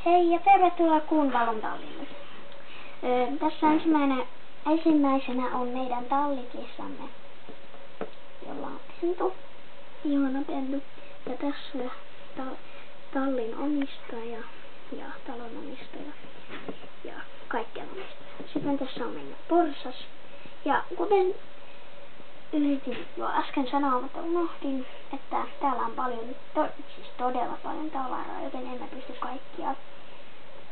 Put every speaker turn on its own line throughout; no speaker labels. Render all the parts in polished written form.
Hei ja tervetuloa Kuun Valon tallille. Tässä ensimmäisenä on meidän tallikissamme, jolla on pentu, ihana pentu. Ja tässä tallin omistaja ja talon omistaja ja kaikkien omistaja. Sitten tässä on meidän porsas. Ja kuten yritin jo äsken sanoa, mutta unohdin, että täällä on paljon, siis todella paljon tavaraa, joten emme pysty kaikkia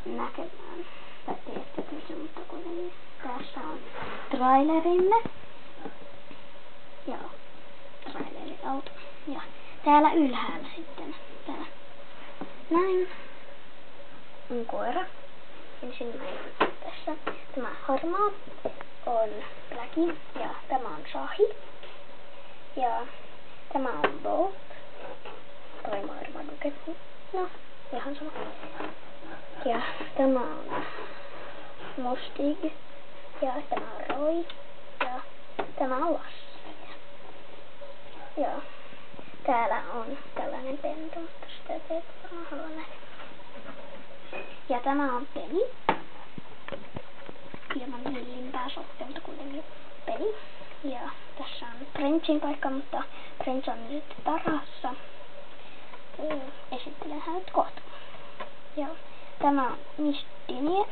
näkemään tai teettämään, mutta kuitenkin tässä on trailerimme ja traileriauto ja täällä ylhäällä sitten täällä näin on koira. Ensimmäinen tässä tämä harmaa on Blackie ja tämä on Shahi ja tämä on Bolt tai Marmaduke, no ihan sama. Ja tämä on Mustig ja tämä on Roy ja tämä on Lassi. Ja täällä on tällainen pentu, mutta sitä ei varmaan halua nähdä. Ja tämä on Penny. Hieman villimpää sohte, mutta kuitenkin Penny. Ja tässä on Princein paikka, mutta Prince on nyt tarhassa. Esittelen hänet kohta. Ja tämä on Miss Dinie.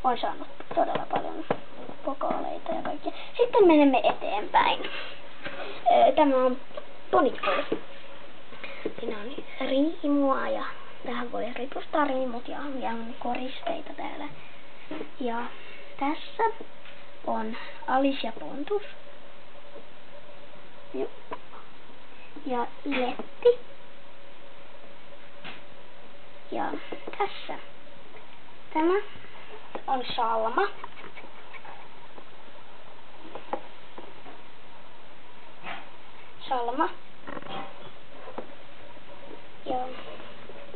On saanut todella paljon pokaaleita ja kaikkea. Sitten menemme eteenpäin. Tämä on Ponyboy. Siinä on riimua ja tähän voi ripustaa riimut ja on koristeita täällä. Ja tässä on Alice ja Pontus. Ja Letti. Ja tässä tämä on Salma. Salma. Ja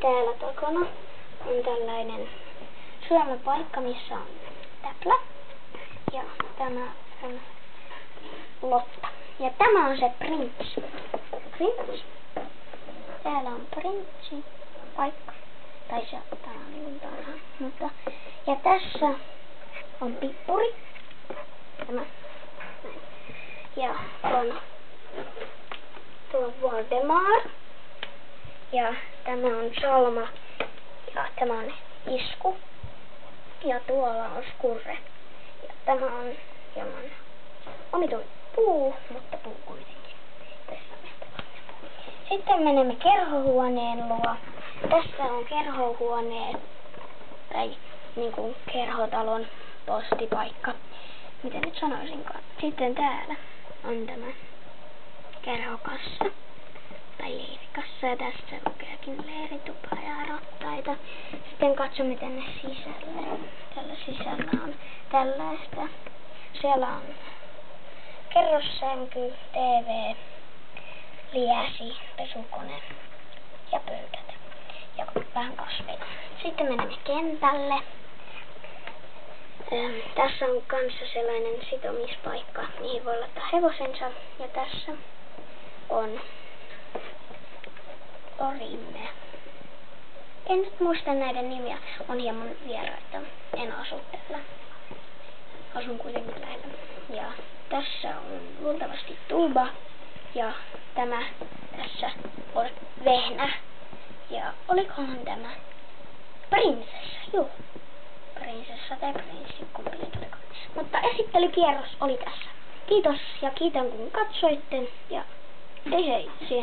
täällä takana on tällainen syömäpaikka, missä on täplä. Ja tämä on Lotta. Ja tämä on se Prince. Prince. Täällä on Prince paikka. Tai se tää on niin tarha. Mutta ja tässä on Pippuri. Tämä. Näin. Ja tuo Valdemar. Ja tämä on Salma. Ja tämä on Isku. Ja tuolla on Skurre. Ja tämä on hieman omituinen puu, mutta puu kuitenkin. Tässä on sitten menemme kerhohuoneen luo. Tässä on kerhohuoneen tai niinku kerhotalon postipaikka. Miten nyt sanoisinkaan. Sitten täällä on tämä kerhokassa tai leirikassa ja tässä lukeekin leiritupa ja rattaita. Sitten katsomme tänne sisälle. Tällä sisällä on tällaista. Siellä on kerrossänky, TV, liäsi, pesukone ja pöydät ja vähän kasveja. Sitten menemme kentälle. Tässä on kanssa sellainen sitomispaikka, mihin voi laittaa hevosensa. Ja tässä on torimme. En nyt muista näiden nimiä, on hieman vieraita. En asu täällä. Asun kuitenkin lähellä. Ja tässä on luultavasti tuba. Ja tämä tässä on vehnä. Ja olikohan tämä prinsessa? Joo. Prinsessa tai prinssi, kumpi tulikaan. Mutta esittelykierros oli tässä. Kiitos ja kiitän kun katsoitte. Ja hei hei siihen.